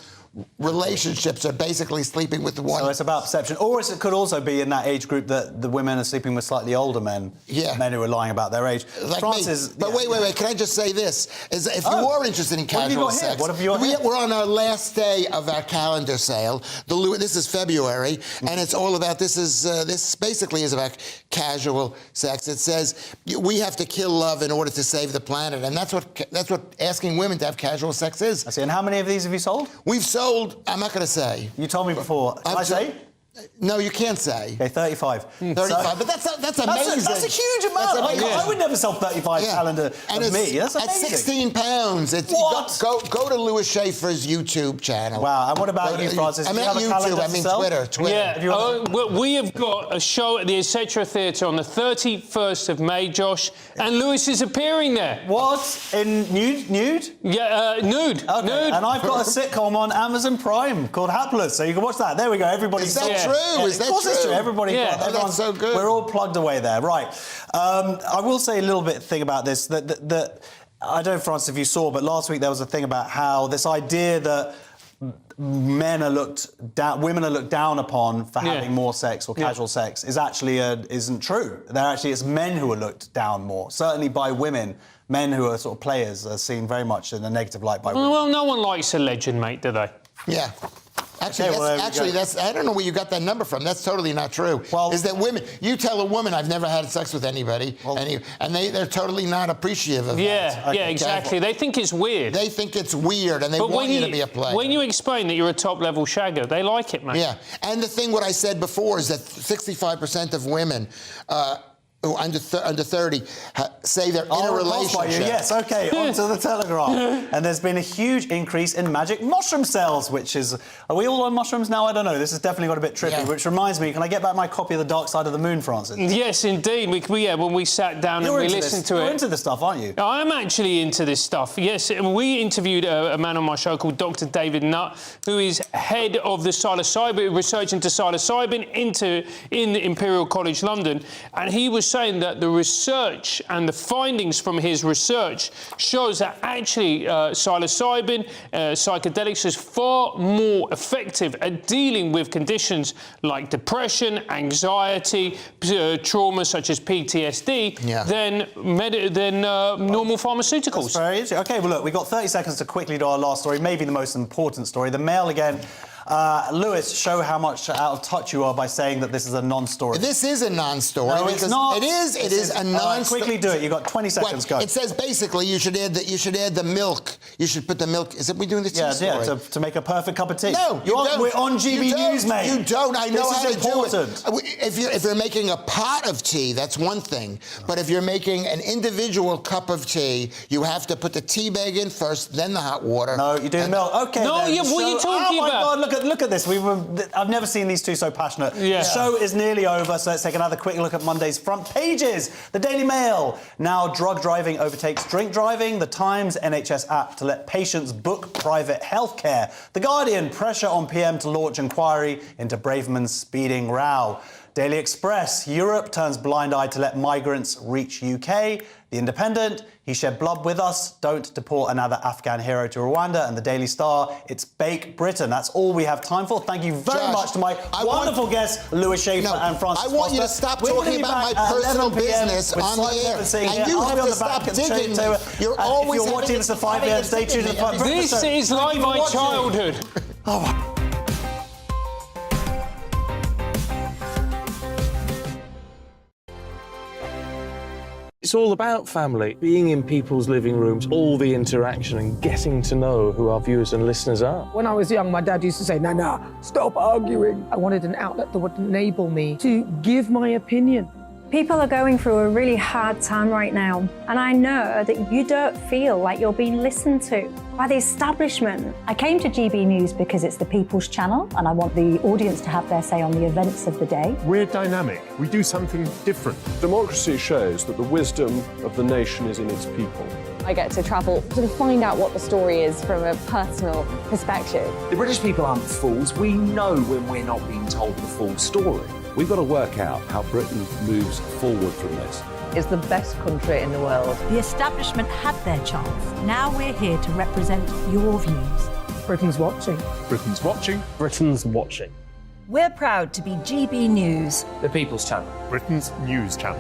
relationships are basically sleeping with the one. So it's about perception. Or it could also be in that age group that the women are sleeping with slightly older men. Yeah. Men who are lying about their age. Like me. But wait. Can I just say this? If you are interested in casual sex, what have you got here? We're on our last day of our calendar sale. This is February, and it's all about, this basically is about casual sex. It says we have to kill love in order to save the planet, and that's what asking women to have casual sex is. I see. And how many of these have you sold? We've sold, I'm not going to say. You told me before. Can I say? No, you can't say. Okay, 35. 35, but that's amazing. That's a huge amount. I would never sell 35 calendar of me. That's amazing. At £16. What? Go to Lewis Schaefer's YouTube channel. Wow, and what about you, Francis? I mean YouTube, I mean Twitter. Yeah, we have got a show at the Etc. Theatre on the 31st of May, Josh, and Lewis is appearing there. What? In nude? Yeah, nude. Okay. Nude. And I've got a sitcom on Amazon Prime called Hapless, so you can watch that. There we go. Everybody's true? Is that of course true? It's true. Everybody, that's so good. We're all plugged away there, right? I will say a little bit thing about this that I don't know, Francis, if you saw, but last week there was a thing about how this idea that women are looked down upon for having more sex or casual sex is actually isn't true. It's men who are looked down more, certainly by women. Men who are sort of players are seen very much in a negative light by women. Well, no one likes a legend, mate, do they? Yeah. Actually, that's I don't know where you got that number from. That's totally not true. Well, is that women? You tell a woman I've never had sex with anybody, and they're totally not appreciative of that. Yeah, exactly. They think it's weird. They think it's weird, and they want you to be a player. When you explain that you're a top-level shagger, they like it, mate. Yeah, and the thing what I said before is that 65% of women who under 30 say they're in a relationship. Yes, OK, on to the Telegraph. And there's been a huge increase in magic mushroom sales, which is... Are we all on mushrooms now? I don't know. This has definitely got a bit trippy, which reminds me, can I get back my copy of The Dark Side of the Moon, Francis? Yes, indeed. When we sat down and we listened to it... You're into this stuff, aren't you? I'm actually into this stuff, yes. We interviewed a man on my show called Dr. David Nutt, who is head of the research into psilocybin in Imperial College London, and he was saying that the research and the findings from his research shows that actually psilocybin, psychedelics, is far more effective at dealing with conditions like depression, anxiety, trauma such as PTSD than normal pharmaceuticals. That's very easy. OK, well, look, we've got 30 seconds to quickly do our last story, maybe the most important story. The Mail again. Lewis, show how much out of touch you are by saying that this is a non-story. This is a non-story. No, it's not. It is a non-story. Quickly do it. You've got 20 seconds. Go. It says basically you should add the milk. You should put the milk. Is it we doing the tea story? Yeah, to make a perfect cup of tea. No, you don't. We're on GB News, mate. You don't. I know how to do it. Important. If you're making a pot of tea, that's one thing. But if you're making an individual cup of tea, you have to put the tea bag in first, then the hot water. No, you do the milk. Okay. No, what are you talking about? Oh my God! Look at this. I've never seen these two so passionate. Yeah. The show is nearly over, so let's take another quick look at Monday's front pages. The Daily Mail. Now drug driving overtakes drink driving. The Times NHS app to let patients book private healthcare. The Guardian. Pressure on PM to launch inquiry into Braverman's speeding row. Daily Express. Europe turns blind eye to let migrants reach UK. The Independent. He shed blood with us. Don't deport another Afghan hero to Rwanda. And the Daily Star. It's Bake Britain. That's all we have time for. Thank you very much to my wonderful guests, Lewis Schaefer and Francis I want you to Foster. stop We're talking back about my at personal 11 PM business with on Simon the air. Evans here. And you I'll have be on to the back stop and digging. Taylor. You're And always if you're watching this at 5 PM, stay tuned. This is like my childhood. Oh. It's all about family, being in people's living rooms, all the interaction and getting to know who our viewers and listeners are. When I was young, my dad used to say, Nana, stop arguing. I wanted an outlet that would enable me to give my opinion. People are going through a really hard time right now, and I know that you don't feel like you're being listened to by the establishment. I came to GB News because it's the People's Channel, and I want the audience to have their say on the events of the day. We're dynamic. We do something different. Democracy shows that the wisdom of the nation is in its people. I get to travel to find out what the story is from a personal perspective. The British people aren't fools. We know when we're not being told the full story. We've got to work out how Britain moves forward from this. It's the best country in the world. The establishment had their chance. Now we're here to represent your views. Britain's watching. Britain's watching. Britain's watching. We're proud to be GB News. The People's Channel. Britain's news channel.